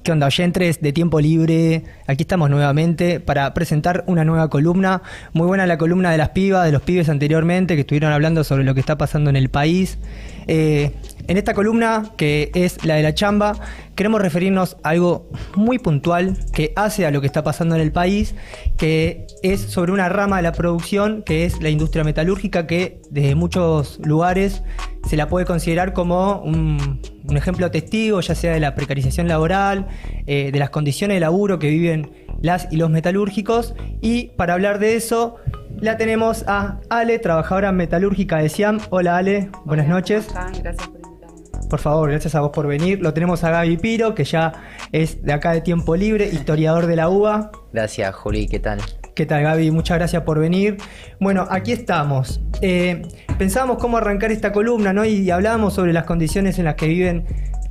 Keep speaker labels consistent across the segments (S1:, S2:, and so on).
S1: ¿Qué onda, oyentes de Tiempo Libre? Aquí estamos nuevamente para presentar una nueva columna. Muy buena la columna de las pibas, de los pibes anteriormente, que estuvieron hablando sobre lo que está pasando en el país. En esta columna, que es la de la chamba, queremos referirnos a algo muy puntual que hace a lo que está pasando en el país, que es sobre una rama de la producción, que es la industria metalúrgica, que desde muchos lugares se la puede considerar como un ejemplo testigo, ya sea de la precarización laboral, de las condiciones de laburo que viven las y los metalúrgicos. Y para hablar de eso, la tenemos a Ale, trabajadora metalúrgica de Siam. Hola Ale, buenas noches.
S2: ¿Cómo están? Gracias por invitarme.
S1: Por favor, gracias a vos por venir. Lo tenemos a Gaby Piro, que ya es de acá de Tiempo Libre, historiador de la UBA.
S3: Gracias, Juli, ¿qué tal?
S1: ¿Qué tal, Gaby? Muchas gracias por venir. Bueno, aquí estamos. Pensábamos cómo arrancar esta columna, ¿no? Y hablábamos sobre las condiciones en las que viven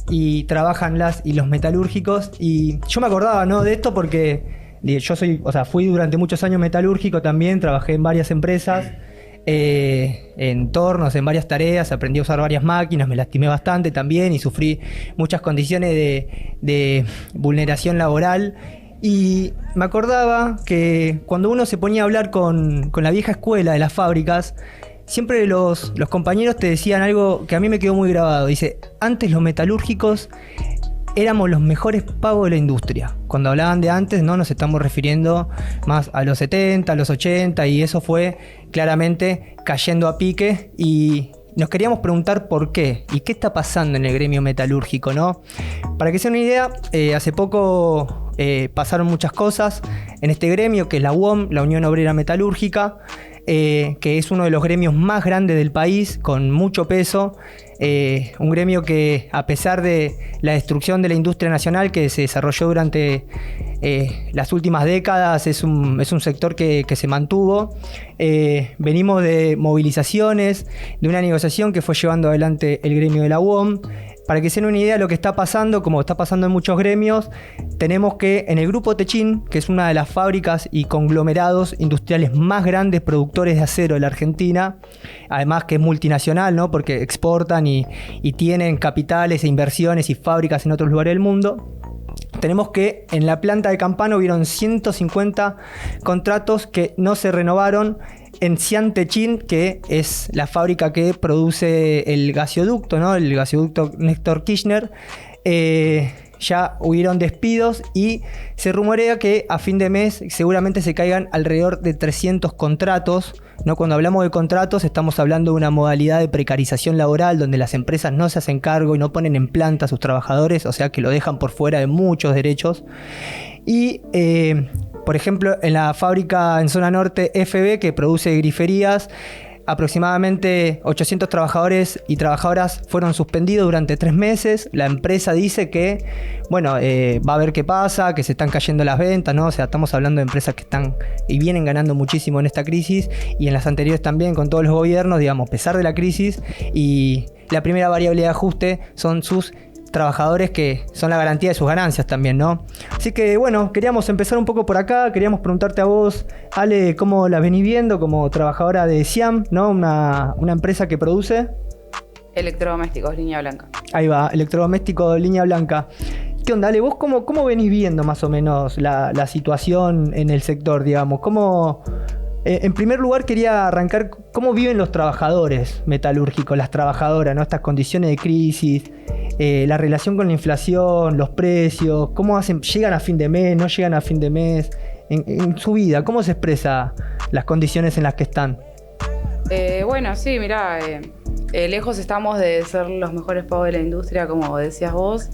S1: y trabajan las y los metalúrgicos. Y yo me acordaba, ¿no?, de esto porque yo fui durante muchos años metalúrgico también, trabajé en varias empresas, en tornos, en varias tareas, aprendí a usar varias máquinas, me lastimé bastante también y sufrí muchas condiciones de vulneración laboral. Y me acordaba que cuando uno se ponía a hablar con la vieja escuela de las fábricas, siempre los compañeros te decían algo que a mí me quedó muy grabado. Dice, antes los metalúrgicos éramos los mejores pagos de la industria. Cuando hablaban de antes, no nos estamos refiriendo más a los 70, a los 80, y eso fue claramente cayendo a pique. Y nos queríamos preguntar por qué y qué está pasando en el gremio metalúrgico, ¿no? Para que se den una idea, hace poco pasaron muchas cosas en este gremio, que es la UOM, la Unión Obrera Metalúrgica, que es uno de los gremios más grandes del país, con mucho peso. Un gremio que, a pesar de la destrucción de la industria nacional que se desarrolló durante las últimas décadas, es un sector que se mantuvo. Venimos de movilizaciones, de una negociación que fue llevando adelante el gremio de la UOM. Para que se den una idea de lo que está pasando, como está pasando en muchos gremios, tenemos que en el Grupo Techin, que es una de las fábricas y conglomerados industriales más grandes productores de acero de la Argentina, además que es multinacional, ¿no?, porque exportan y tienen capitales e inversiones y fábricas en otros lugares del mundo, tenemos que en la planta de Campana hubieron 150 contratos que no se renovaron. En Siam Techin, que es la fábrica que produce el gasoducto, ¿no?, el gasoducto Néstor Kirchner, ya hubieron despidos y se rumorea que a fin de mes seguramente se caigan alrededor de 300 contratos, ¿no? Cuando hablamos de contratos estamos hablando de una modalidad de precarización laboral donde las empresas no se hacen cargo y no ponen en planta a sus trabajadores, o sea que lo dejan por fuera de muchos derechos. Y por ejemplo, en la fábrica en zona norte FB, que produce griferías, aproximadamente 800 trabajadores y trabajadoras fueron suspendidos durante 3 meses. La empresa dice que, bueno, va a ver qué pasa, que se están cayendo las ventas, ¿no? O sea, estamos hablando de empresas que están y vienen ganando muchísimo en esta crisis y en las anteriores también con todos los gobiernos, digamos, a pesar de la crisis. Y la primera variable de ajuste son sus trabajadores, que son la garantía de sus ganancias también, ¿no? Así que bueno, queríamos empezar un poco por acá, queríamos preguntarte a vos, Ale, cómo la venís viendo como trabajadora de Siam, ¿no? Una empresa que produce
S2: Electrodomésticos, línea blanca.
S1: Ahí va, electrodoméstico línea blanca. ¿Qué onda, Ale? ¿Vos cómo venís viendo más o menos la situación en el sector, digamos? En primer lugar quería arrancar, ¿cómo viven los trabajadores metalúrgicos, las trabajadoras, ¿no? Estas condiciones de crisis, la relación con la inflación, los precios, cómo hacen, llegan a fin de mes, no llegan a fin de mes, en su vida, ¿cómo se expresa las condiciones en las que están?
S2: Bueno, sí, mirá, lejos estamos de ser los mejores pagos de la industria, como decías vos.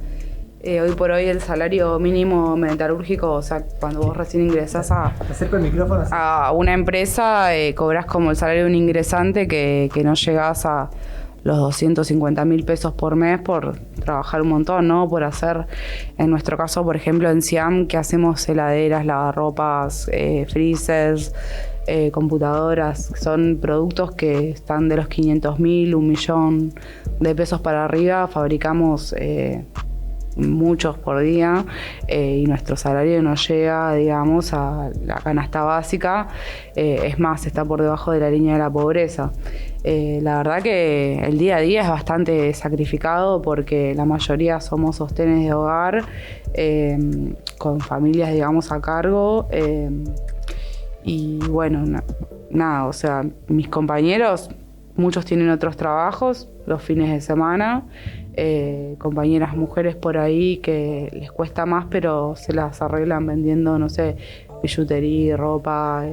S2: Hoy por hoy el salario mínimo metalúrgico, o sea, cuando vos recién ingresás a una empresa, cobrás como el salario de un ingresante que no llegás a los 250.000 pesos por mes por trabajar un montón, ¿no? Por hacer, en nuestro caso, por ejemplo, en Siam, que hacemos heladeras, lavarropas, freezers, computadoras. Son productos que están de los 500.000, 1.000.000 de pesos para arriba. Fabricamos muchos por día y nuestro salario no llega, digamos, a la canasta básica. Es más, está por debajo de la línea de la pobreza. La verdad que el día a día es bastante sacrificado porque la mayoría somos sostenes de hogar, con familias, digamos, a cargo. Y bueno, nada, o sea, mis compañeros, muchos tienen otros trabajos los fines de semana, compañeras mujeres por ahí que les cuesta más, pero se las arreglan vendiendo, no sé, billutería, ropa,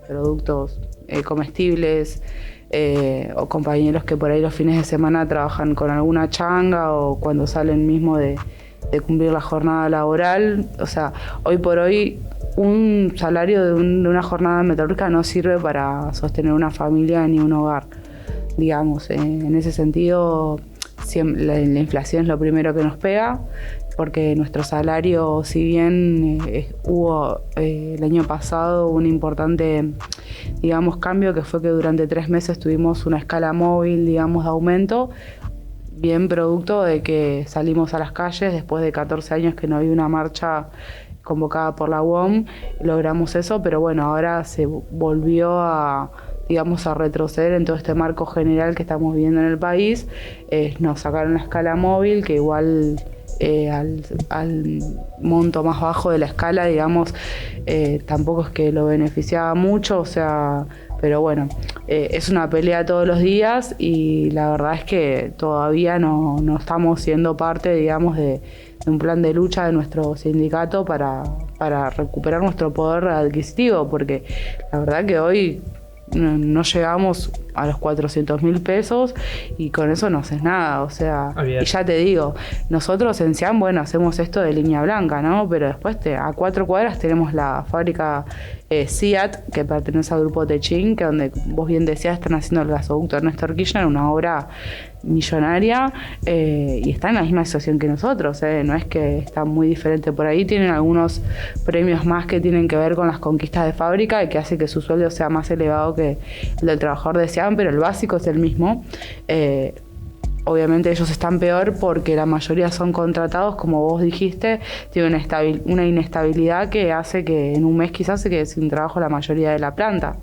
S2: productos comestibles, o compañeros que por ahí los fines de semana trabajan con alguna changa o cuando salen mismo de cumplir la jornada laboral. O sea, hoy por hoy un salario de una jornada metalúrgica no sirve para sostener una familia ni un hogar, digamos. En ese sentido, la inflación es lo primero que nos pega, porque nuestro salario, si bien hubo el año pasado un importante, digamos, cambio, que fue que durante 3 meses tuvimos una escala móvil, digamos, de aumento, bien producto de que salimos a las calles después de 14 años que no había una marcha convocada por la UOM, logramos eso, pero bueno, ahora se volvió a, digamos, a retroceder en todo este marco general que estamos viviendo en el país. Nos sacaron la escala móvil, que igual al monto más bajo de la escala, digamos, tampoco es que lo beneficiaba mucho, o sea, pero bueno, es una pelea todos los días y la verdad es que todavía no estamos siendo parte, digamos, de un plan de lucha de nuestro sindicato para recuperar nuestro poder adquisitivo, porque la verdad que hoy no llegamos a los 400.000 pesos y con eso no haces nada, o sea, y ya te digo, nosotros en Siam, bueno, hacemos esto de línea blanca, ¿no? Pero después a 4 cuadras tenemos la fábrica SIAT, que pertenece al grupo Techin, que donde vos bien decías están haciendo el gasoducto de Néstor Kirchner, una obra millonaria, y está en la misma situación que nosotros, no es que está muy diferente por ahí, tienen algunos premios más que tienen que ver con las conquistas de fábrica y que hace que su sueldo sea más elevado que el del trabajador de Siam, pero el básico es el mismo. Obviamente ellos están peor porque la mayoría son contratados, como vos dijiste, tienen una inestabilidad que hace que en un mes quizás se quede sin trabajo la mayoría de la planta.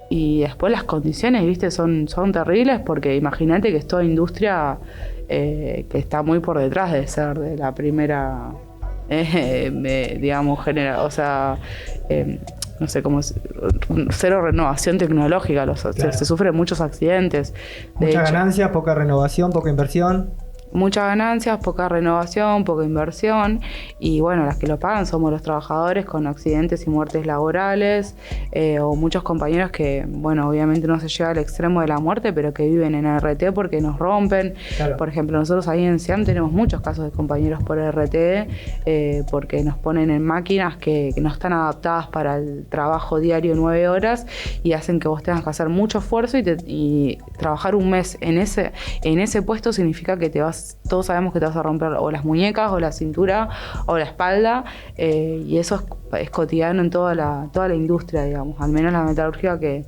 S2: Y después las condiciones, viste, son terribles, porque imagínate que es toda industria que está muy por detrás de ser de la primera, digamos, o sea, no sé cómo es, cero renovación tecnológica,
S1: claro.
S2: se sufren muchos accidentes.
S1: Muchas ganancias, poca renovación, poca inversión.
S2: Muchas ganancias, poca renovación, poca inversión, y bueno, las que lo pagan somos los trabajadores con accidentes y muertes laborales, o muchos compañeros que, bueno, obviamente no se llega al extremo de la muerte, pero que viven en RT porque nos rompen.
S1: Claro.
S2: Por ejemplo, nosotros ahí en Siam tenemos muchos casos de compañeros por RT, porque nos ponen en máquinas que no están adaptadas para el trabajo diario 9 horas y hacen que vos tengas que hacer mucho esfuerzo y trabajar un mes en ese puesto significa que todos sabemos que te vas a romper o las muñecas o la cintura o la espalda, y eso es cotidiano en toda la industria, digamos, al menos la metalúrgica que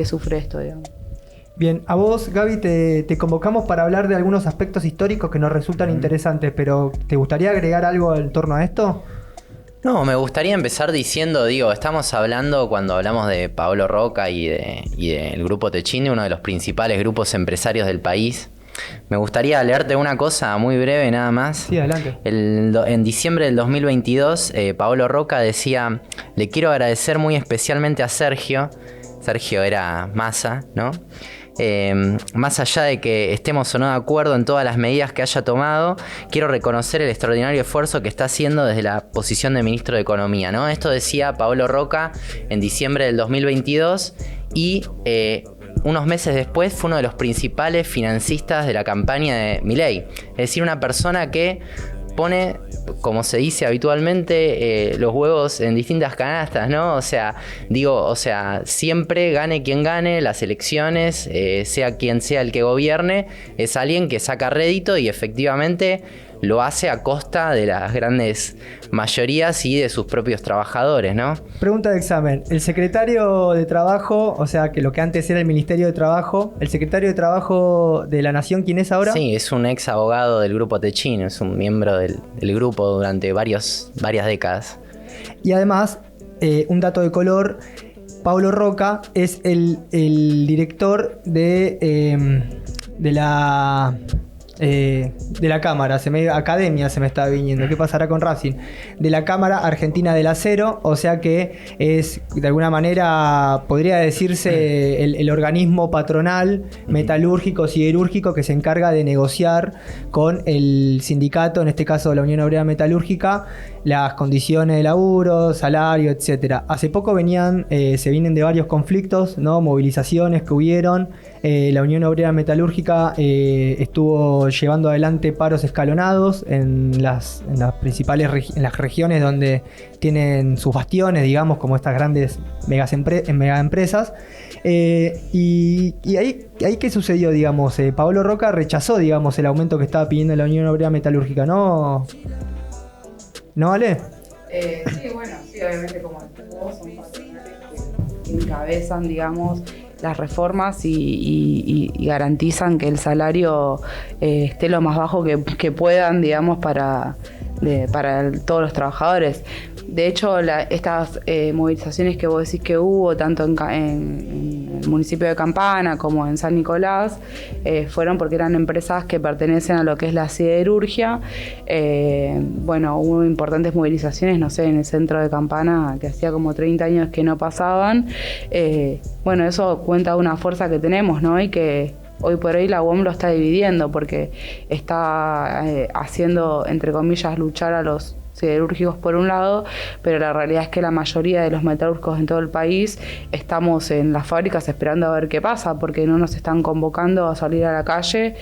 S2: sufre esto, digamos.
S1: Bien, a vos, Gaby, te convocamos para hablar de algunos aspectos históricos que nos resultan interesantes, pero ¿te gustaría agregar algo en torno a esto?
S3: No, me gustaría empezar diciendo, estamos hablando, cuando hablamos de Paolo Rocca y del grupo Techin, uno de los principales grupos empresarios del país. Me gustaría leerte una cosa muy breve nada más.
S1: Sí, adelante.
S3: En diciembre del 2022, Paolo Rocca decía: le quiero agradecer muy especialmente a Sergio. Sergio era Massa, ¿no? Más allá de que estemos o no de acuerdo en todas las medidas que haya tomado, quiero reconocer el extraordinario esfuerzo que está haciendo desde la posición de ministro de Economía, ¿no? Esto decía Paolo Rocca en diciembre del 2022 y unos meses después fue uno de los principales financistas de la campaña de Milei. Es decir, una persona que pone, como se dice habitualmente, los huevos en distintas canastas, ¿no? O sea, siempre gane quien gane las elecciones, sea quien sea el que gobierne, es alguien que saca rédito y efectivamente lo hace a costa de las grandes mayorías y de sus propios trabajadores, ¿no?
S1: Pregunta de examen. El secretario de Trabajo, o sea, que lo que antes era el Ministerio de Trabajo, ¿el secretario de Trabajo de la Nación quién es ahora?
S3: Sí, es un ex abogado del grupo Techin, es un miembro del grupo durante varias décadas.
S1: Y además, un dato de color, Pablo Roca es el director de la Cámara, Academia se me está viniendo, ¿qué pasará con Racing? De la Cámara Argentina del Acero, o sea que es, de alguna manera, podría decirse el organismo patronal, metalúrgico, siderúrgico, que se encarga de negociar con el sindicato, en este caso la Unión Obrera Metalúrgica, las condiciones de laburo, salario, etcétera. Hace poco se vienen de varios conflictos, ¿no? Movilizaciones que hubieron. La Unión Obrera Metalúrgica estuvo llevando adelante paros escalonados en las principales en las regiones donde tienen sus bastiones, digamos, como estas grandes mega empresas. Y ahí ¿qué sucedió, digamos? Pablo Roca rechazó, digamos, el aumento que estaba pidiendo la Unión Obrera Metalúrgica, ¿no? ¿No, Ale?
S2: Sí, bueno, sí, obviamente como vos son patronales que encabezan, digamos, las reformas y garantizan que el salario esté lo más bajo que puedan, digamos, para todos los trabajadores. De hecho, estas movilizaciones que vos decís que hubo, tanto en el municipio de Campana como en San Nicolás, fueron porque eran empresas que pertenecen a lo que es la siderurgia. Bueno, hubo importantes movilizaciones, no sé, en el centro de Campana, que hacía como 30 años que no pasaban. Bueno, eso cuenta de una fuerza que tenemos, ¿no? Y que hoy por hoy la UOM lo está dividiendo porque está haciendo, entre comillas, luchar a los siderúrgicos por un lado, pero la realidad es que la mayoría de los metalúrgicos en todo el país estamos en las fábricas esperando a ver qué pasa, porque no nos están convocando a salir a la calle.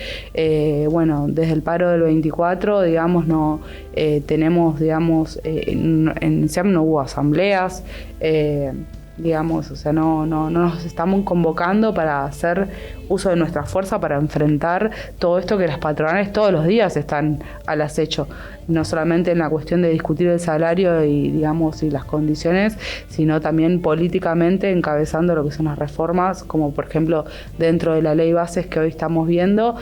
S2: Bueno, desde el paro del 24, digamos, no tenemos, digamos, en SEAM no hubo asambleas, digamos, o sea, no nos estamos convocando para hacer uso de nuestra fuerza para enfrentar todo esto que las patronales todos los días están al acecho, no solamente en la cuestión de discutir el salario y, digamos, y las condiciones, sino también políticamente encabezando lo que son las reformas, como por ejemplo dentro de la ley bases que hoy estamos viendo,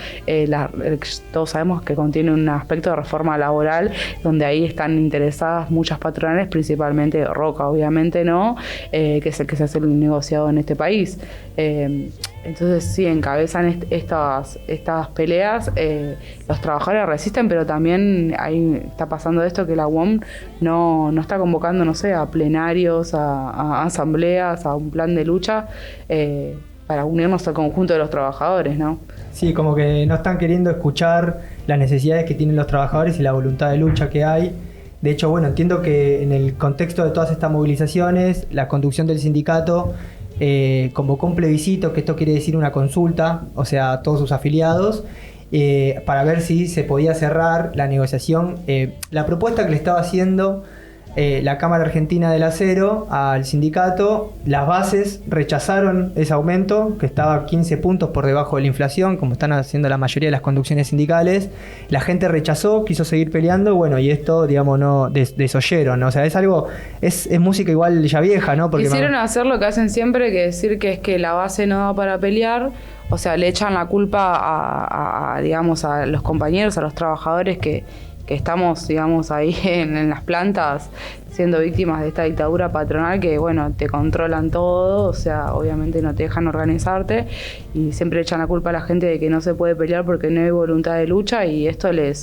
S2: todos sabemos que contiene un aspecto de reforma laboral, donde ahí están interesadas muchas patronales, principalmente Roca, obviamente no, que es el que se hace el negociado en este país. Entonces sí, encabezan estas peleas, los trabajadores resisten, pero también ahí está pasando esto que la UOM no está convocando, no sé, a plenarios, a asambleas, a un plan de lucha para unirnos al conjunto de los trabajadores, ¿no?
S1: Sí, como que no están queriendo escuchar las necesidades que tienen los trabajadores y la voluntad de lucha que hay. De hecho, bueno, entiendo que en el contexto de todas estas movilizaciones, la conducción del sindicato convocó un plebiscito, que esto quiere decir una consulta, o sea, a todos sus afiliados, para ver si se podía cerrar la negociación. La propuesta que le estaba haciendo la Cámara Argentina del Acero al sindicato, las bases rechazaron ese aumento, que estaba 15 puntos por debajo de la inflación, como están haciendo la mayoría de las conducciones sindicales. La gente rechazó, quiso seguir peleando, bueno, y esto, digamos, no desoyeron, ¿no? O sea, es algo, es música igual ya vieja, ¿no? Porque
S2: quisieron hacer lo que hacen siempre, que decir que es que la base no da para pelear. O sea, le echan la culpa digamos, a los compañeros, a los trabajadores que estamos, digamos, ahí en las plantas siendo víctimas de esta dictadura patronal que, bueno, te controlan todo, o sea, obviamente no te dejan organizarte y siempre echan la culpa a la gente de que no se puede pelear porque no hay voluntad de lucha, y esto le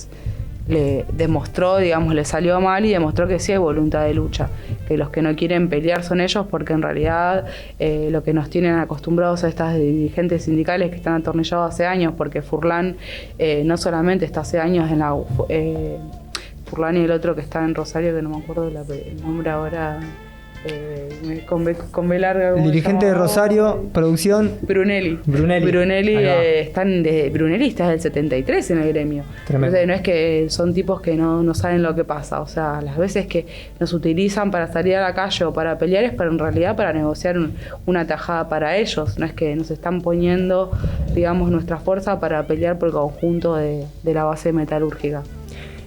S2: demostró, digamos, le salió mal y demostró que sí hay voluntad de lucha, que los que no quieren pelear son ellos, porque en realidad lo que nos tienen acostumbrados a estas dirigentes sindicales que están atornillados hace años, porque Furlan no solamente está hace años en la Furlan y el otro que está en Rosario, que no me acuerdo el nombre ahora, con B larga.
S1: El dirigente de Rosario, producción.
S2: Brunelli Brunelli está desde el 73 en el gremio. Tremendo. Entonces no es que son tipos que no saben lo que pasa, o sea, las veces que nos utilizan para salir a la calle o para pelear es en realidad para negociar una tajada para ellos, no es que nos están poniendo, digamos, nuestra fuerza para pelear por el conjunto de la base metalúrgica.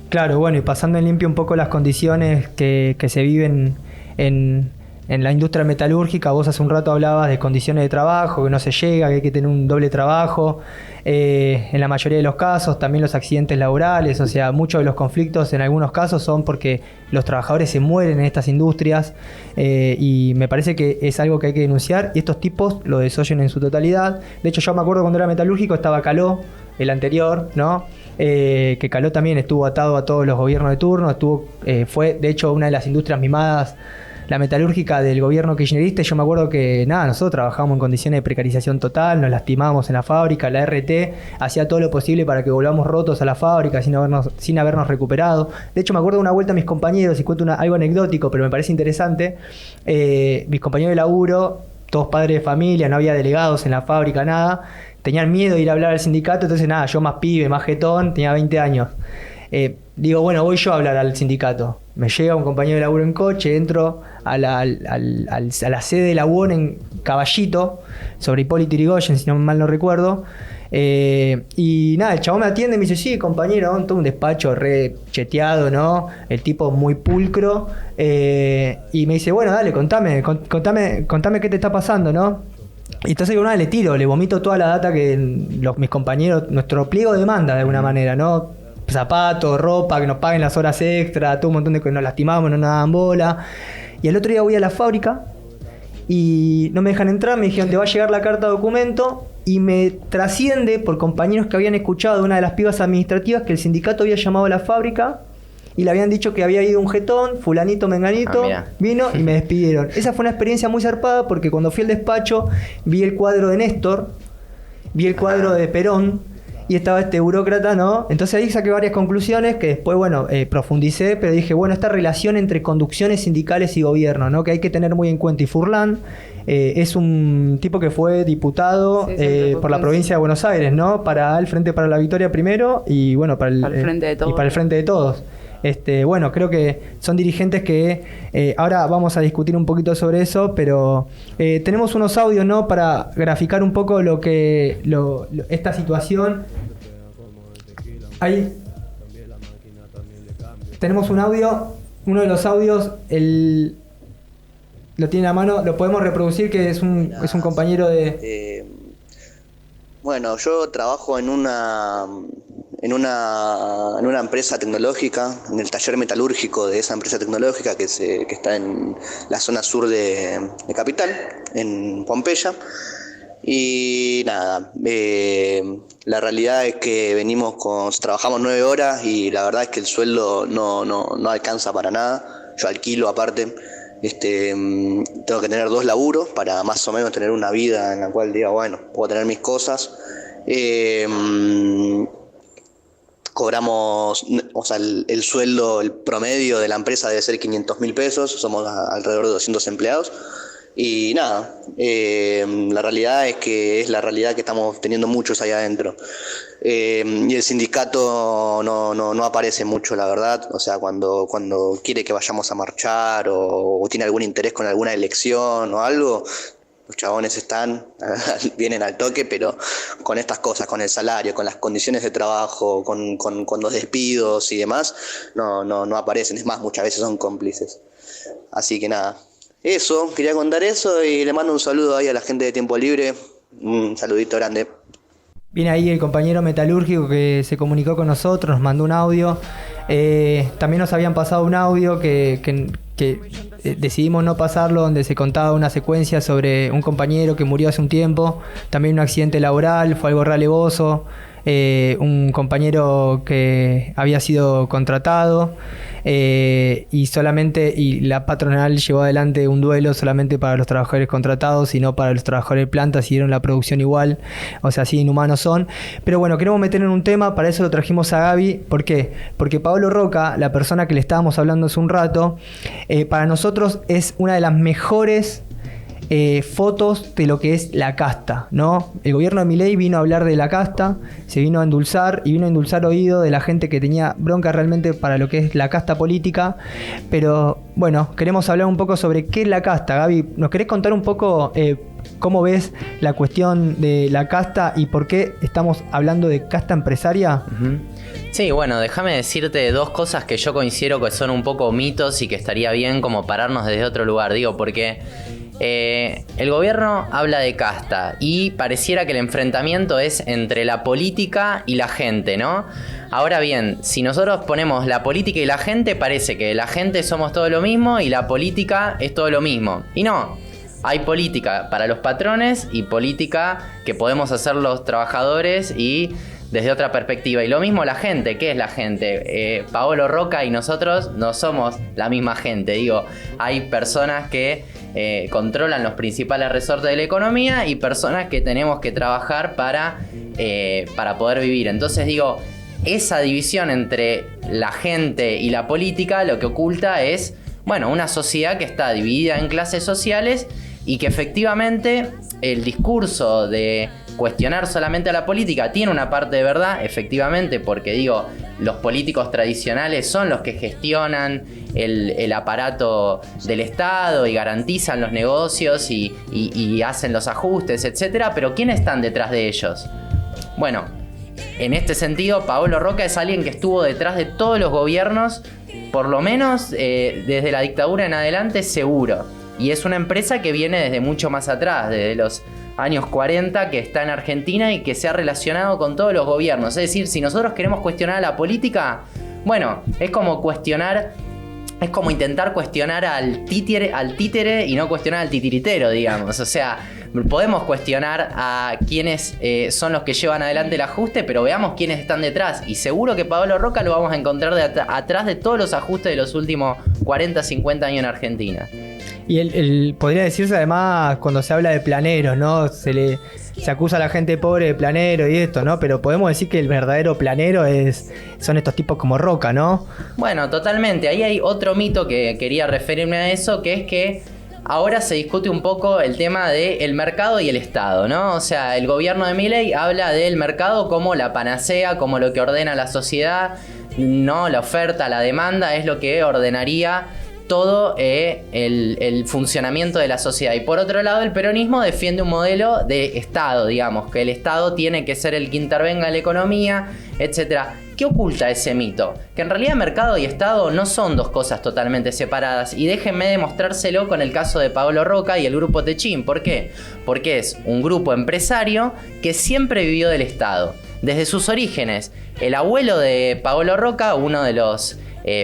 S2: Claro,
S1: bueno, y pasando en limpio un poco las condiciones que se viven en en la industria metalúrgica, vos hace un rato hablabas de condiciones de trabajo, que no se llega, que hay que tener un doble trabajo. En la mayoría de los casos, también los accidentes laborales, o sea, muchos de los conflictos en algunos casos son porque los trabajadores se mueren en estas industrias, y me parece que es algo que hay que denunciar, y estos tipos lo desoyen en su totalidad. De hecho, yo me acuerdo cuando era metalúrgico estaba Caló, el anterior, ¿no? Que Caló también estuvo atado a todos los gobiernos de turno, fue de hecho una de las industrias mimadas, la metalúrgica del gobierno kirchnerista. Y yo me acuerdo que nosotros trabajábamos en condiciones de precarización total, nos lastimábamos en la fábrica, la RT hacía todo lo posible para que volvamos rotos a la fábrica sin habernos recuperado. De hecho, me acuerdo de una vuelta a mis compañeros, y cuento algo anecdótico, pero me parece interesante. Mis compañeros de laburo, todos padres de familia, no había delegados en la fábrica, nada. Tenían miedo de ir a hablar al sindicato, entonces yo más pibe, más jetón, tenía 20 años. Digo, bueno, voy yo a hablar al sindicato. Me llega un compañero de laburo en coche, entro a la sede de la UON en Caballito, sobre Hipólito Yrigoyen, si no mal no recuerdo. Y el chabón me atiende y me dice, sí, compañero, todo un despacho re cheteado, ¿no? El tipo muy pulcro. Y me dice, bueno, dale, contame qué te está pasando, ¿no? Y entonces le tiro, le vomito toda la data que mis compañeros, nuestro pliego de demanda de alguna manera, ¿no? Zapatos, ropa, que nos paguen las horas extra, todo un montón de que nos lastimamos, no nos daban bola. Y el otro día voy a la fábrica y no me dejan entrar, me dijeron, te va a llegar la carta de documento, y me trasciende por compañeros que habían escuchado de una de las pibas administrativas que el sindicato había llamado a la fábrica y le habían dicho que había ido un jetón, fulanito, menganito, vino y me despidieron. Esa fue una experiencia muy zarpada, porque cuando fui al despacho vi el cuadro de Néstor, vi el cuadro de Perón, y estaba este burócrata, ¿no? Entonces ahí saqué varias conclusiones que después, profundicé, pero dije, esta relación entre conducciones sindicales y gobierno, ¿no? Que hay que tener muy en cuenta. Y Furlan es un tipo que fue diputado por la provincia de Buenos Aires, ¿no? Para el Frente para la Victoria primero, y para el Frente de Todos. Y para el Frente de Todos. Creo que son dirigentes que ahora vamos a discutir un poquito sobre eso, pero tenemos unos audios, ¿no? Para graficar un poco esta situación. Ahí tenemos un audio, uno de los audios, lo tiene a mano, lo podemos reproducir, que es un compañero de...
S4: yo trabajo en una empresa tecnológica, en el taller metalúrgico de esa empresa tecnológica que está en la zona sur de Capital, en Pompeya. Y la realidad es que trabajamos 9 horas y la verdad es que el sueldo no alcanza para nada. Yo alquilo aparte. Tengo que tener 2 laburos para más o menos tener una vida en la cual diga, puedo tener mis cosas. Cobramos, el sueldo, el promedio de la empresa debe ser 500.000 pesos, somos alrededor de 200 empleados. Y la realidad es que es la realidad que estamos teniendo muchos ahí adentro. Y el sindicato no aparece mucho, la verdad. O sea, cuando quiere que vayamos a marchar o tiene algún interés con alguna elección o algo, los chabones vienen al toque, pero con estas cosas, con el salario, con las condiciones de trabajo, con los despidos y demás, no aparecen. Es más, muchas veces son cómplices. Así que eso, quería contar eso y le mando un saludo ahí a la gente de Tiempo Libre. Un saludito grande.
S1: Viene ahí el compañero metalúrgico que se comunicó con nosotros, nos mandó un audio. También nos habían pasado un audio que decidimos no pasarlo, donde se contaba una secuencia sobre un compañero que murió hace un tiempo, también un accidente laboral, fue algo re alevoso. Un compañero que había sido contratado y la patronal llevó adelante un duelo solamente para los trabajadores contratados y no para los trabajadores de planta, siguieron la producción igual, o sea, así inhumanos son. Pero queremos meter en un tema, para eso lo trajimos a Gaby. ¿Por qué? Porque Paolo Roca, la persona que le estábamos hablando hace un rato, para nosotros es una de las mejores fotos de lo que es la casta, ¿no? El gobierno de Milei vino a hablar de la casta, se vino a endulzar oído de la gente que tenía bronca realmente para lo que es la casta política. Pero queremos hablar un poco sobre qué es la casta. Gaby, ¿nos querés contar un poco ¿cómo ves la cuestión de la casta y por qué estamos hablando de casta empresaria?
S3: Ujú. Sí, bueno, déjame decirte dos cosas que yo considero que son un poco mitos y que estaría bien como pararnos desde otro lugar. Digo, porque el gobierno habla de casta y pareciera que el enfrentamiento es entre la política y la gente, ¿no? Ahora bien, si nosotros ponemos la política y la gente, parece que la gente somos todo lo mismo y la política es todo lo mismo. Y no, hay política para los patrones y política que podemos hacer los trabajadores y desde otra perspectiva. Y lo mismo la gente. ¿Qué es la gente? Paolo Roca y nosotros no somos la misma gente. Digo, hay personas que controlan los principales resortes de la economía y personas que tenemos que trabajar para poder vivir. Entonces digo, esa división entre la gente y la política lo que oculta es, bueno, una sociedad que está dividida en clases sociales y que efectivamente el discurso de cuestionar solamente a la política tiene una parte de verdad, efectivamente, porque digo, los políticos tradicionales son los que gestionan el aparato del Estado y garantizan los negocios y hacen los ajustes, etcétera, pero ¿quiénes están detrás de ellos? Bueno, en este sentido, Paolo Roca es alguien que estuvo detrás de todos los gobiernos, por lo menos desde la dictadura en adelante, seguro. Y es una empresa que viene desde mucho más atrás, desde los años 40, que está en Argentina y que se ha relacionado con todos los gobiernos. Es decir, si nosotros queremos cuestionar a la política, bueno, es como intentar cuestionar al títere y no cuestionar al titiritero, digamos. O sea, podemos cuestionar a quienes son los que llevan adelante el ajuste, pero veamos quiénes están detrás. Y seguro que Paolo Roca lo vamos a encontrar atrás de todos los ajustes de los últimos 40, 50 años en Argentina.
S1: Y podría decirse además cuando se habla de planeros, ¿no? Se acusa a la gente pobre de planero y esto, ¿no? Pero podemos decir que el verdadero planero son estos tipos como Roca, ¿no?
S3: Bueno, totalmente. Ahí hay otro mito que quería referirme a eso, que es que ahora se discute un poco el tema del mercado y el Estado, ¿no? O sea, el gobierno de Milei habla del mercado como la panacea, como lo que ordena la sociedad, no la oferta, la demanda es lo que ordenaría todo el funcionamiento de la sociedad. Y por otro lado, el peronismo defiende un modelo de Estado, digamos, que el Estado tiene que ser el que intervenga en la economía, etcétera. ¿Qué oculta ese mito? Que en realidad mercado y Estado no son dos cosas totalmente separadas. Y déjenme demostrárselo con el caso de Paolo Roca y el grupo Techin. ¿Por qué? Porque es un grupo empresario que siempre vivió del Estado. Desde sus orígenes, el abuelo de Paolo Roca, uno de los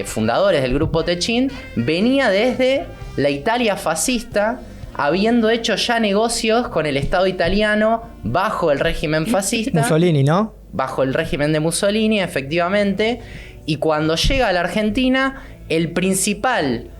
S3: fundadores del grupo Techin, venía desde la Italia fascista, habiendo hecho ya negocios con el Estado italiano bajo el régimen fascista.
S1: Mussolini, ¿no?
S3: Bajo el régimen de Mussolini, efectivamente. Y cuando llega a la Argentina, el principal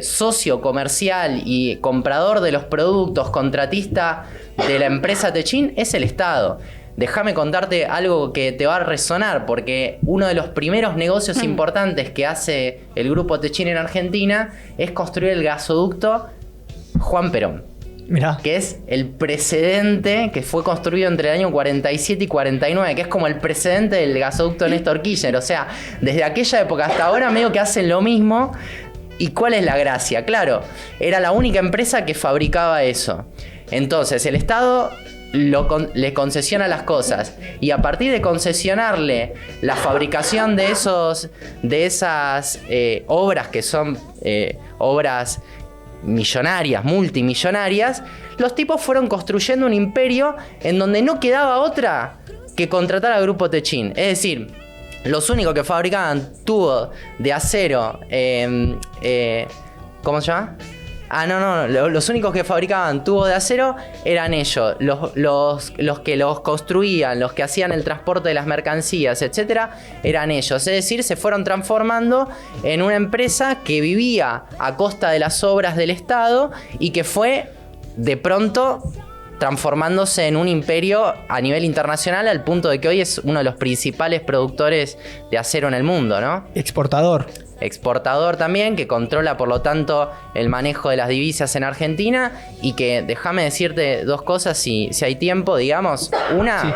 S3: socio comercial y comprador de los productos, contratista de la empresa Techin, es el Estado. Déjame contarte algo que te va a resonar, porque uno de los primeros negocios importantes que hace el grupo Techin en Argentina es construir el gasoducto Juan Perón.
S1: Mirá.
S3: Que es el precedente que fue construido entre el año 47 y 49, que es como el precedente del gasoducto Néstor Kirchner. O sea, desde aquella época hasta ahora medio que hacen lo mismo. ¿Y cuál es la gracia? Claro, era la única empresa que fabricaba eso. Entonces el Estado le concesiona las cosas, y a partir de concesionarle la fabricación de esas obras que son obras millonarias, multimillonarias, los tipos fueron construyendo un imperio en donde no quedaba otra que contratar al grupo Techin. Es decir, los únicos que fabricaban tubos de acero, ¿cómo se llama? Los únicos que fabricaban tubos de acero eran ellos, los que los construían, los que hacían el transporte de las mercancías, etcétera, eran ellos. Es decir, se fueron transformando en una empresa que vivía a costa de las obras del Estado y que fue de pronto transformándose en un imperio a nivel internacional, al punto de que hoy es uno de los principales productores de acero en el mundo, ¿no? Exportador también, que controla por lo tanto el manejo de las divisas en Argentina, y que, déjame decirte dos cosas si hay tiempo, digamos. Una, sí.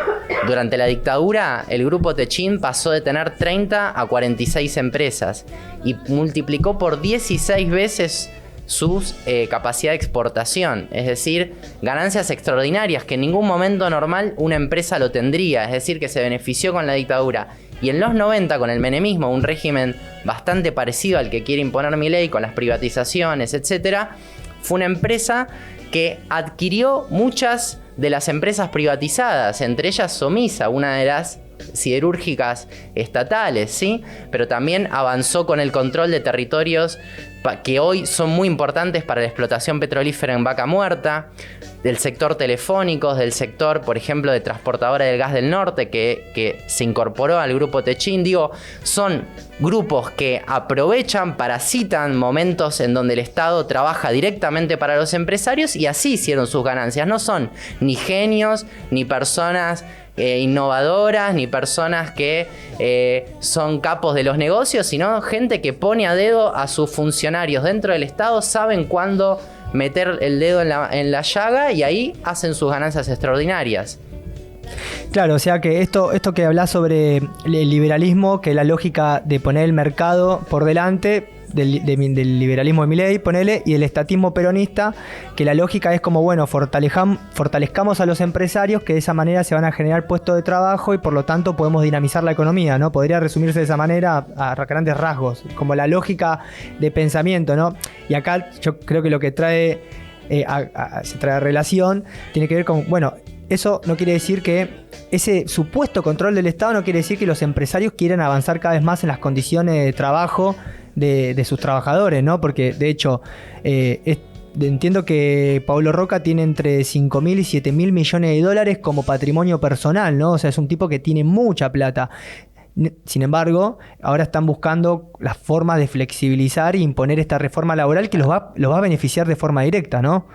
S3: Durante la dictadura el grupo Techin pasó de tener 30 a 46 empresas y multiplicó por 16 veces su capacidad de exportación, es decir, ganancias extraordinarias que en ningún momento normal una empresa lo tendría, es decir, que se benefició con la dictadura. Y en los 90, con el menemismo, un régimen bastante parecido al que quiere imponer Milei, con las privatizaciones, etc., fue una empresa que adquirió muchas de las empresas privatizadas, entre ellas Somisa, una de las siderúrgicas estatales, ¿sí? Pero también avanzó con el control de territorios que hoy son muy importantes para la explotación petrolífera en Vaca Muerta, del sector telefónicos, del sector, por ejemplo, de transportadora del gas del norte, que se incorporó al grupo Techin. Digo, son grupos que aprovechan, parasitan momentos en donde el Estado trabaja directamente para los empresarios y así hicieron sus ganancias. No son ni genios, ni personas innovadoras, ni personas que son capos de los negocios, sino gente que pone a dedo a sus funcionarios dentro del Estado, saben cuándo meter el dedo en la llaga y ahí hacen sus ganancias extraordinarias.
S1: Claro, o sea que esto que hablas sobre el liberalismo, que la lógica de poner el mercado por delante del liberalismo de Milei, ponele, y el estatismo peronista, que la lógica es como, bueno, fortalezcamos a los empresarios, que de esa manera se van a generar puestos de trabajo y por lo tanto podemos dinamizar la economía, ¿no? Podría resumirse de esa manera a grandes rasgos, como la lógica de pensamiento, ¿no? Y acá yo creo que lo que trae se trae relación tiene que ver con, bueno, eso no quiere decir que ese supuesto control del Estado no quiere decir que los empresarios quieran avanzar cada vez más en las condiciones de trabajo de sus trabajadores, ¿no? Porque de hecho entiendo que Paulo Roca tiene entre 5.000 y 7.000 millones de dólares como patrimonio personal, ¿no? O sea, es un tipo que tiene mucha plata. Sin embargo, ahora están buscando las formas de flexibilizar e imponer esta reforma laboral que los va a beneficiar de forma directa, ¿no?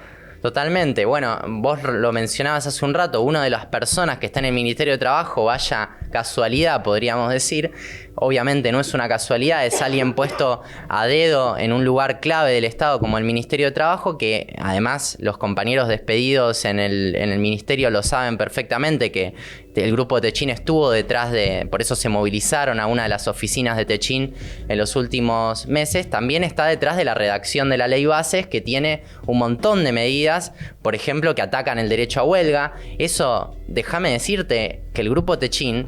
S3: Totalmente. Bueno, vos lo mencionabas hace un rato, una de las personas que está en el Ministerio de Trabajo, vaya casualidad, podríamos decir. Obviamente no es una casualidad, es alguien puesto a dedo en un lugar clave del Estado como el Ministerio de Trabajo, que además los compañeros despedidos en el Ministerio lo saben perfectamente, que el grupo Techin estuvo detrás por eso se movilizaron a una de las oficinas de Techin en los últimos meses. También está detrás de la redacción de la ley Bases, que tiene un montón de medidas, por ejemplo, que atacan el derecho a huelga. Eso, déjame decirte que el grupo Techin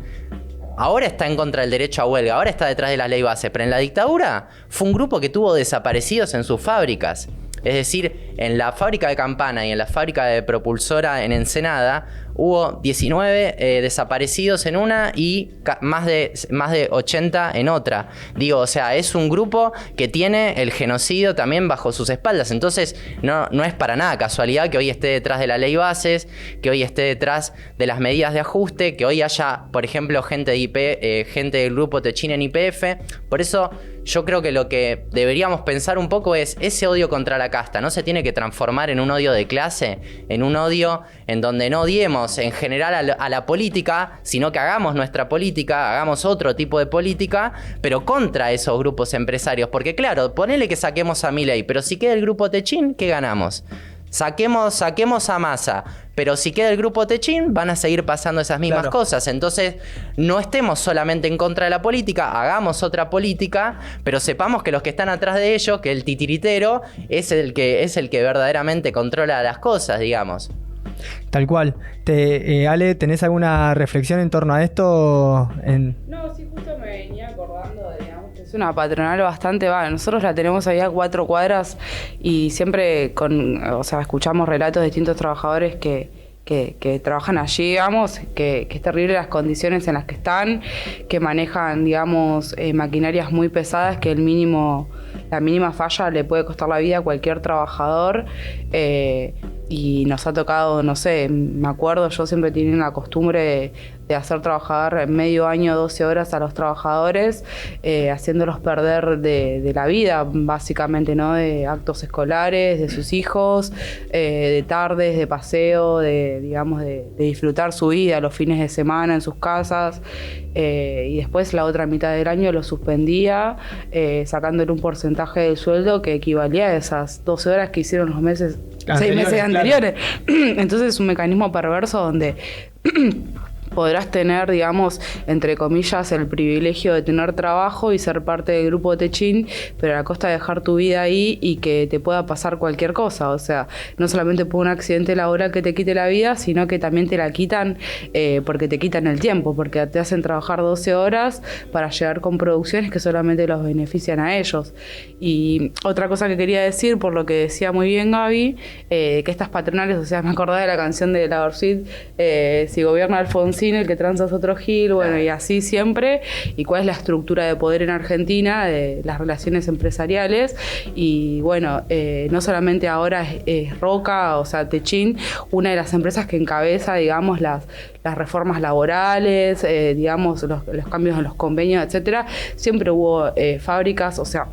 S3: ahora está en contra del derecho a huelga, ahora está detrás de la ley Bases, pero en la dictadura fue un grupo que tuvo desaparecidos en sus fábricas. Es decir, en la fábrica de Campana y en la fábrica de propulsora en Ensenada hubo 19 desaparecidos en una y más de 80 en otra. Digo, o sea, es un grupo que tiene el genocidio también bajo sus espaldas. Entonces, no es para nada casualidad que hoy esté detrás de la ley Bases, que hoy esté detrás de las medidas de ajuste, que hoy haya, por ejemplo, gente del grupo Techin en YPF. Por eso yo creo que lo que deberíamos pensar un poco es ese odio contra la casta. No se tiene que transformar en un odio de clase, en un odio en donde no odiemos en general a la política, sino que hagamos nuestra política, hagamos otro tipo de política, pero contra esos grupos empresarios. Porque claro, ponele que saquemos a Milei, pero si queda el grupo Techin, ¿qué ganamos? Saquemos a Massa, pero si queda el grupo Techin van a seguir pasando esas mismas cosas. Entonces no estemos solamente en contra de la política, hagamos otra política, pero sepamos que los que están atrás de ellos, que el titiritero es el que verdaderamente controla las cosas, digamos.
S1: Tal cual. Ale, ¿tenés alguna reflexión en torno a esto?
S2: No, sí, justo me venía acordando, digamos, que es una patronal bastante vaga. Nosotros la tenemos ahí a 4 cuadras y siempre escuchamos relatos de distintos trabajadores que trabajan allí, digamos, que es terrible las condiciones en las que están, que manejan, digamos, maquinarias muy pesadas, que la mínima falla le puede costar la vida a cualquier trabajador. Y nos ha tocado, no sé, me acuerdo, yo siempre tenía la costumbre de hacer trabajar medio año, 12 horas a los trabajadores, haciéndolos perder de la vida, básicamente, ¿no? De actos escolares, de sus hijos, de tardes, de paseo, de disfrutar su vida los fines de semana en sus casas. Y después la otra mitad del año lo suspendía, sacándole un porcentaje del sueldo que equivalía a esas 12 horas que hicieron los 6 meses anteriores. Entonces es un mecanismo perverso donde podrás tener, digamos, entre comillas, el privilegio de tener trabajo y ser parte del grupo de Techin, pero a costa de dejar tu vida ahí y que te pueda pasar cualquier cosa. O sea, no solamente por un accidente laboral que te quite la vida, sino que también te la quitan porque te quitan el tiempo, porque te hacen trabajar 12 horas para llegar con producciones que solamente los benefician a ellos. Y otra cosa que quería decir, por lo que decía muy bien Gaby, que estas patronales, o sea, me acordaba de la canción de La Orsit, si gobierna Alfonsín, el que tranza es otro Gil, bueno, y así siempre. Y cuál es la estructura de poder en Argentina, de las relaciones empresariales. Y bueno, no solamente ahora es Roca, o sea, Techin, una de las empresas que encabeza, digamos, las reformas laborales, digamos, los cambios en los convenios, etcétera. Siempre hubo fábricas, o sea,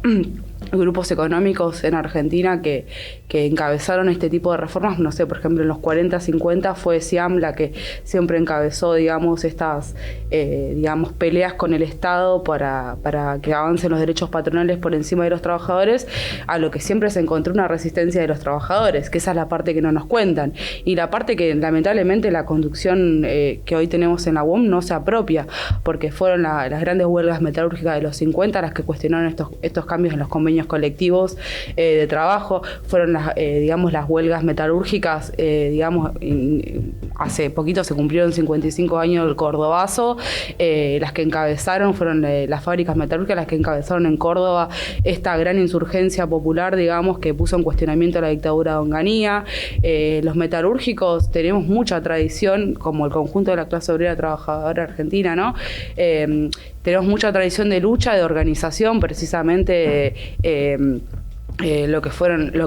S2: grupos económicos en Argentina que encabezaron este tipo de reformas. No sé, por ejemplo, en los 40, 50 fue SIAM la que siempre encabezó, digamos, estas digamos, peleas con el Estado para que avancen los derechos patronales por encima de los trabajadores, a lo que siempre se encontró una resistencia de los trabajadores, que esa es la parte que no nos cuentan. Y la parte que lamentablemente la conducción que hoy tenemos en la UOM no se apropia, porque fueron las grandes huelgas metalúrgicas de los 50 las que cuestionaron estos cambios en los convenios colectivos de trabajo. Fueron digamos, las huelgas metalúrgicas, digamos, hace poquito se cumplieron 55 años del Cordobazo, las que encabezaron fueron las fábricas metalúrgicas, las que encabezaron en Córdoba esta gran insurgencia popular, digamos, que puso en cuestionamiento la dictadura de Onganía. Los metalúrgicos tenemos mucha tradición, como el conjunto de la clase obrera trabajadora argentina, ¿no? Tenemos mucha tradición de lucha, de organización, precisamente lo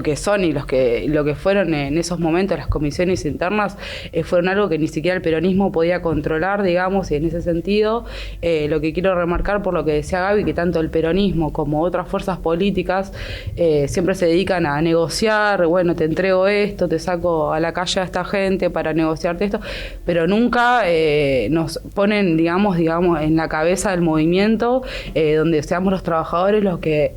S2: que son y lo que fueron en esos momentos las comisiones internas fueron algo que ni siquiera el peronismo podía controlar, digamos, y en ese sentido lo que quiero remarcar, por lo que decía Gaby, que tanto el peronismo como otras fuerzas políticas siempre se dedican a negociar, bueno, te entrego esto, te saco a la calle a esta gente para negociarte esto, pero nunca nos ponen, digamos, en la cabeza del movimiento, donde seamos los trabajadores los que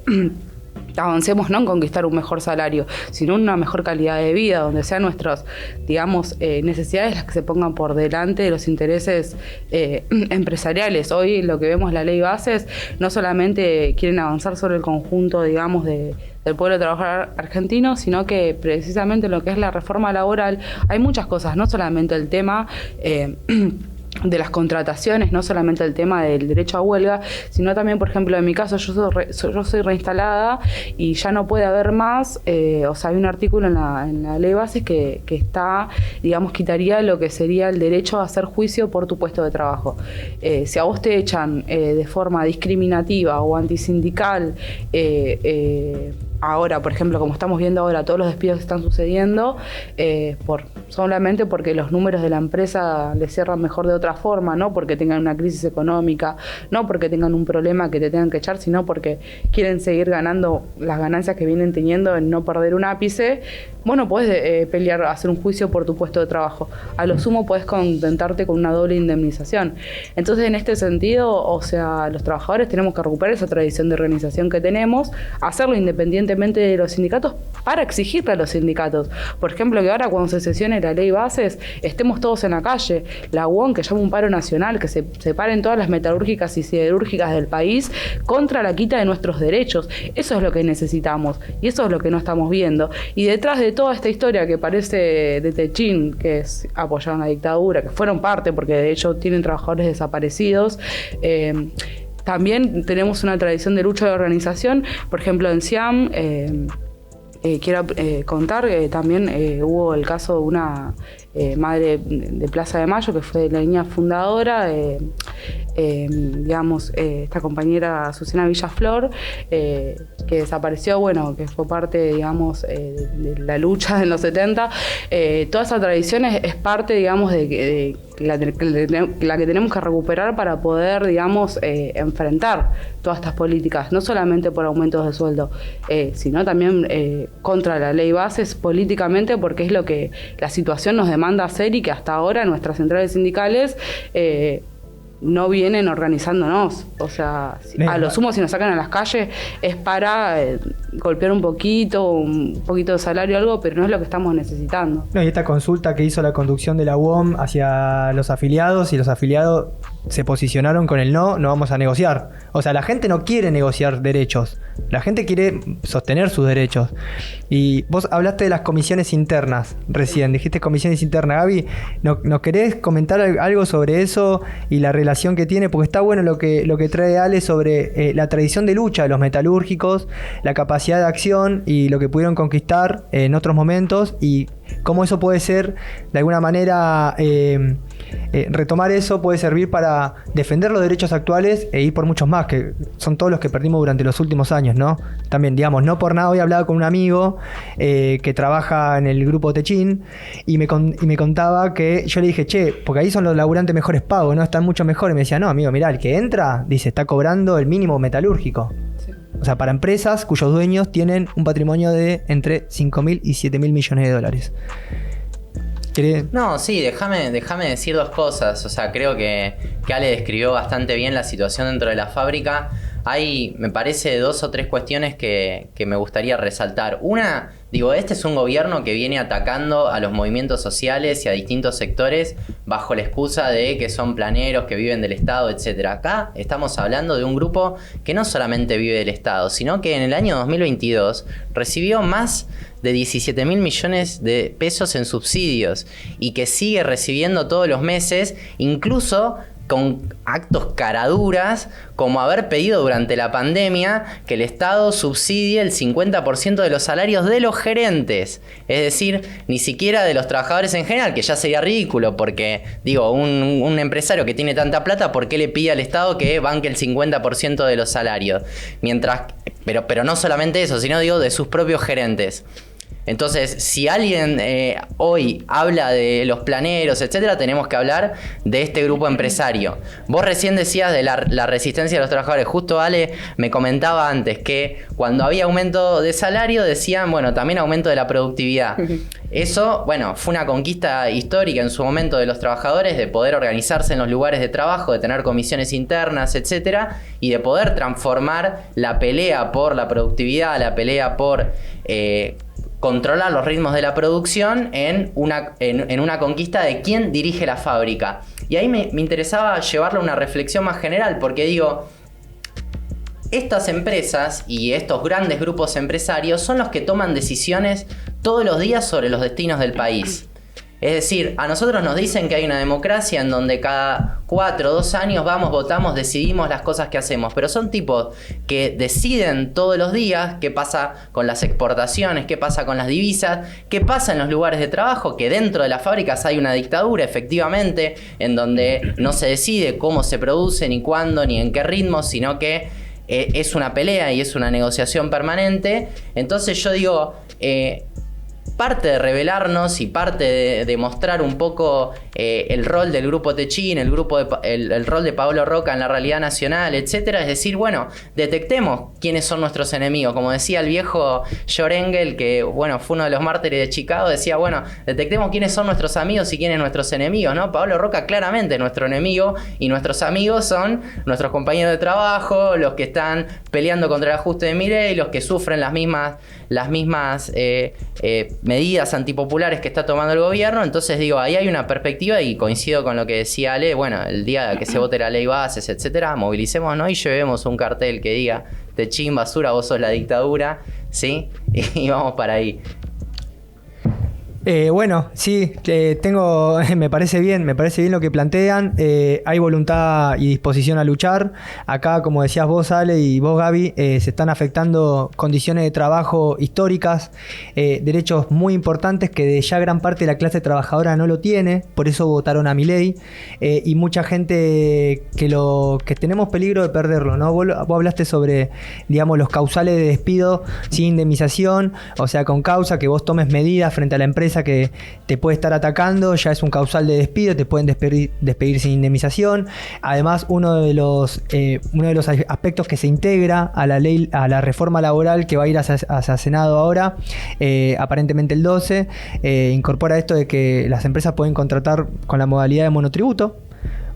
S2: avancemos no en conquistar un mejor salario, sino una mejor calidad de vida, donde sean nuestras, digamos, necesidades las que se pongan por delante de los intereses empresariales. Hoy lo que vemos en la ley bases, no solamente quieren avanzar sobre el conjunto, digamos, del pueblo trabajador argentino, sino que precisamente lo que es la reforma laboral, hay muchas cosas, no solamente el tema de las contrataciones, no solamente el tema del derecho a huelga, sino también, por ejemplo, en mi caso, yo soy reinstalada y ya no puede haber más, o sea, hay un artículo en la ley bases que está, digamos, quitaría lo que sería el derecho a hacer juicio por tu puesto de trabajo. Si a vos te echan de forma discriminativa o antisindical, ahora, por ejemplo, como estamos viendo ahora, todos los despidos que están sucediendo, solamente porque los números de la empresa les cierran mejor de otra forma, no porque tengan una crisis económica, no porque tengan un problema que te tengan que echar, sino porque quieren seguir ganando las ganancias que vienen teniendo en no perder un ápice. Bueno, podés pelear, hacer un juicio por tu puesto de trabajo. A lo sumo podés contentarte con una doble indemnización. Entonces, en este sentido, o sea, los trabajadores tenemos que recuperar esa tradición de organización que tenemos, hacerlo independientemente de los sindicatos, para exigirle a los sindicatos. Por ejemplo, que ahora cuando se sesione la ley bases, estemos todos en la calle. La UON, que llama un paro nacional, que se separen todas las metalúrgicas y siderúrgicas del país contra la quita de nuestros derechos. Eso es lo que necesitamos y eso es lo que no estamos viendo. Y detrás de toda esta historia que parece de Techin, que es apoyar una dictadura, que fueron parte, porque de hecho tienen trabajadores desaparecidos, también tenemos una tradición de lucha de organización. Por ejemplo, en SIAM, quiero contar que también hubo el caso de una madre de Plaza de Mayo, que fue la niña fundadora, digamos, esta compañera Susana Villaflor, que desapareció, bueno, que fue parte, digamos, de la lucha en los 70. Toda esa tradición es parte, digamos, de la que tenemos que recuperar para poder, digamos, enfrentar todas estas políticas, no solamente por aumentos de sueldo, sino también contra la ley bases políticamente, porque es lo que la situación nos demanda hacer y que hasta ahora nuestras centrales sindicales no vienen organizándonos. O sea, a lo sumo si nos sacan a las calles es para golpear un poquito de salario o algo, pero no es lo que estamos necesitando.
S1: No, y esta consulta que hizo la conducción de la UOM hacia los afiliados, y los afiliados se posicionaron con el no vamos a negociar. O sea, la gente no quiere negociar derechos, la gente quiere sostener sus derechos. Y vos hablaste de las comisiones internas recién, dijiste comisiones internas. Gaby, ¿nos querés comentar algo sobre eso y la relación que tiene? Porque está bueno lo que trae Ale sobre la tradición de lucha de los metalúrgicos, la capacidad de acción y lo que pudieron conquistar en otros momentos, y cómo eso puede ser, de alguna manera, retomar eso puede servir para defender los derechos actuales e ir por muchos más, que son todos los que perdimos durante los últimos años, ¿no? También, digamos, no por nada hoy hablaba con un amigo que trabaja en el grupo Techin y me contaba que yo le dije, che, porque ahí son los laburantes mejores pagos, ¿no? Están mucho mejor. Y me decía, no, amigo, mirá, el que entra, dice, está cobrando el mínimo metalúrgico. Sí. O sea, para empresas cuyos dueños tienen un patrimonio de entre 5.000 y 7.000 millones de dólares.
S3: No, sí, déjame decir dos cosas. O sea, creo que Ale describió bastante bien la situación dentro de la fábrica. Hay, me parece, 2 o 3 cuestiones que me gustaría resaltar. Una, este es un gobierno que viene atacando a los movimientos sociales y a distintos sectores bajo la excusa de que son planeros, que viven del Estado, etc. Acá estamos hablando de un grupo que no solamente vive del Estado, sino que en el año 2022 recibió más de 17.000 millones de pesos en subsidios y que sigue recibiendo todos los meses, incluso con actos caraduras como haber pedido durante la pandemia que el Estado subsidie el 50% de los salarios de los gerentes, es decir, ni siquiera de los trabajadores en general, que ya sería ridículo porque, un empresario que tiene tanta plata, ¿por qué le pide al Estado que banque el 50% de los salarios? Pero no solamente eso, sino de sus propios gerentes. Entonces, si alguien hoy habla de los planeros, etcétera, tenemos que hablar de este grupo empresario. Vos recién decías de la resistencia de los trabajadores. Justo Ale me comentaba antes que cuando había aumento de salario decían, también aumento de la productividad. Eso, fue una conquista histórica en su momento de los trabajadores, de poder organizarse en los lugares de trabajo, de tener comisiones internas, etcétera, y de poder transformar la pelea por la productividad, la pelea por controlar los ritmos de la producción en una conquista de quién dirige la fábrica. Y ahí me interesaba llevarlo a una reflexión más general, porque estas empresas y estos grandes grupos empresarios son los que toman decisiones todos los días sobre los destinos del país. Es decir, a nosotros nos dicen que hay una democracia en donde cada 4 o 2 años vamos, votamos, decidimos las cosas que hacemos. Pero son tipos que deciden todos los días qué pasa con las exportaciones, qué pasa con las divisas, qué pasa en los lugares de trabajo, que dentro de las fábricas hay una dictadura, efectivamente, en donde no se decide cómo se produce, ni cuándo, ni en qué ritmo, sino que es una pelea y es una negociación permanente. Entonces yo parte de revelarnos y parte de mostrar un poco el rol del grupo Techin, el rol de Paolo Roca en la realidad nacional, etcétera, es decir, detectemos quiénes son nuestros enemigos. Como decía el viejo George Engel, que fue uno de los mártires de Chicago, decía, detectemos quiénes son nuestros amigos y quiénes nuestros enemigos, ¿no? Paolo Roca claramente es nuestro enemigo y nuestros amigos son nuestros compañeros de trabajo, los que están peleando contra el ajuste de Milei, los que sufren las mismas medidas antipopulares que está tomando el gobierno. Entonces ahí hay una perspectiva y coincido con lo que decía Ale, el día que se vote la ley bases, etcétera, movilicémonos y llevemos un cartel que diga Techin basura, vos sos la dictadura, ¿sí? Y vamos para ahí.
S1: Sí, me parece bien lo que plantean. Hay voluntad y disposición a luchar. Acá, como decías vos, Ale, y vos, Gaby, se están afectando condiciones de trabajo históricas, derechos muy importantes que de ya gran parte de la clase trabajadora no lo tiene, por eso votaron a Milei, y mucha gente que tenemos peligro de perderlo, ¿no? Vos hablaste sobre, los causales de despido sin indemnización, o sea, con causa, que vos tomes medidas frente a la empresa que te puede estar atacando, ya es un causal de despido, te pueden despedir sin indemnización. Además, uno de los aspectos que se integra a la ley, a la reforma laboral que va a ir hacia Senado ahora, aparentemente el 12, incorpora esto de que las empresas pueden contratar con la modalidad de monotributo.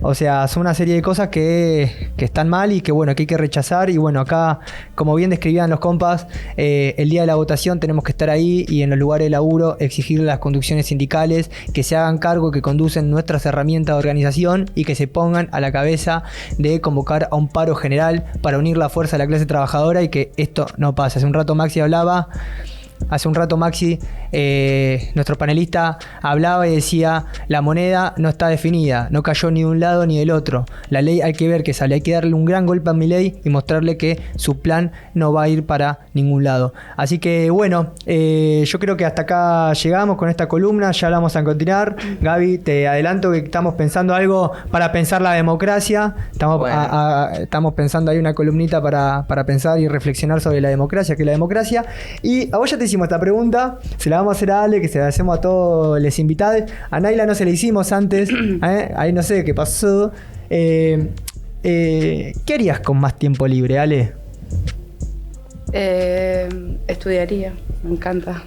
S1: O sea, son una serie de cosas que están mal y que bueno, que hay que rechazar. Y bueno, acá, como bien describían los compas, el día de la votación tenemos que estar ahí y en los lugares de laburo exigir a las conducciones sindicales que se hagan cargo, que conducen nuestras herramientas de organización y que se pongan a la cabeza de convocar a un paro general para unir la fuerza de la clase trabajadora y que esto no pase. Hace un rato Maxi, nuestro panelista, hablaba y decía: la moneda no está definida, no cayó ni de un lado ni del otro. La ley hay que ver que sale, hay que darle un gran golpe a Milei y mostrarle que su plan no va a ir para ningún lado. Así que bueno, yo creo que hasta acá llegamos con esta columna, ya la vamos a continuar. Gaby, te adelanto que estamos pensando algo para pensar la democracia. Estamos pensando ahí una columnita para pensar y reflexionar sobre la democracia, que es la democracia. Y a vos ya te hicimos esta pregunta, se la vamos a hacer a Ale, que se la hacemos a todos los invitados. A Naila no se la hicimos antes, ahí no sé qué pasó. ¿Qué harías con más tiempo libre, Ale?
S2: Estudiaría, me encanta.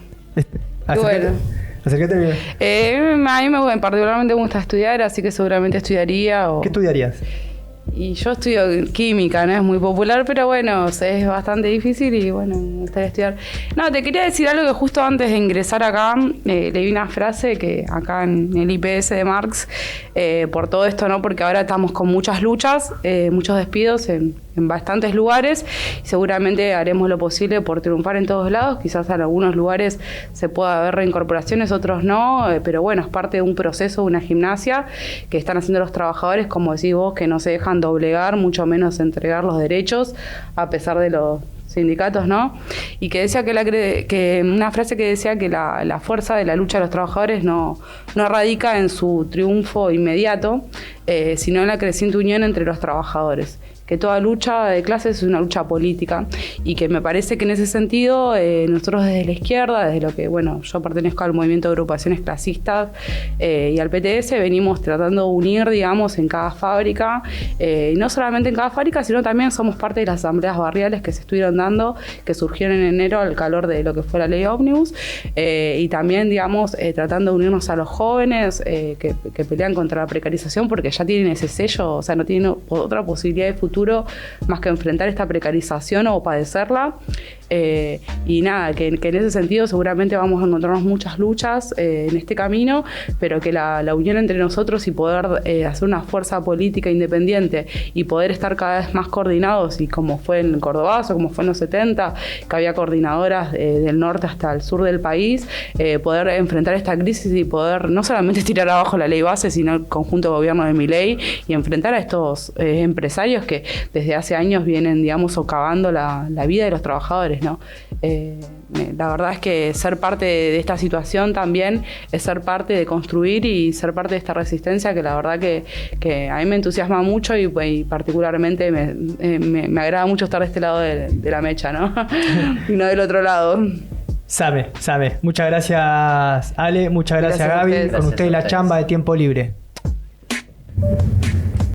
S1: Acércate bien.
S2: A mí particularmente me gusta estudiar, así que seguramente estudiaría.
S1: ¿Qué estudiarías?
S2: Y yo estudio química, no es muy popular, pero bueno, es bastante difícil y bueno, me gustaría estudiar. No, te quería decir algo que justo antes de ingresar acá, leí una frase que acá en el IPS de Marx, por todo esto, ¿no? Porque ahora estamos con muchas luchas, muchos despidos en bastantes lugares y seguramente haremos lo posible por triunfar en todos lados. Quizás en algunos lugares se pueda ver reincorporaciones, otros no, pero bueno, es parte de un proceso, una gimnasia que están haciendo los trabajadores, como decís vos, que no se dejan doblegar, mucho menos entregar los derechos a pesar de los sindicatos, ¿no? Y que decía que una frase que decía que la fuerza de la lucha de los trabajadores no radica en su triunfo inmediato, sino en la creciente unión entre los trabajadores. Que toda lucha de clases es una lucha política y que me parece que en ese sentido nosotros desde la izquierda, desde lo que, bueno, yo pertenezco al movimiento de agrupaciones clasistas y al PTS, venimos tratando de unir, digamos, en cada fábrica, y no solamente en cada fábrica, sino también somos parte de las asambleas barriales que se estuvieron dando, que surgieron en enero al calor de lo que fue la ley Ómnibus, y también, digamos, tratando de unirnos a los jóvenes que pelean contra la precarización porque ya tienen ese sello, o sea, no tienen otra posibilidad de futuro más que enfrentar esta precarización o padecerla. Y nada, que en ese sentido seguramente vamos a encontrarnos muchas luchas en este camino, pero que la unión entre nosotros y poder hacer una fuerza política independiente y poder estar cada vez más coordinados, y como fue en Cordobazo, como fue en los 70, que había coordinadoras del norte hasta el sur del país, poder enfrentar esta crisis y poder no solamente tirar abajo la ley base, sino el conjunto de gobierno de Milei y enfrentar a estos empresarios que desde hace años vienen, digamos, socavando la vida de los trabajadores, ¿no? La verdad es que ser parte de esta situación también es ser parte de construir y ser parte de esta resistencia que la verdad que a mí me entusiasma mucho y particularmente me agrada mucho estar de este lado de la mecha, ¿no? Y no del otro lado.
S1: Sabe. Muchas gracias, Ale. Muchas gracias, Gaby. Con ustedes la chamba de tiempo libre.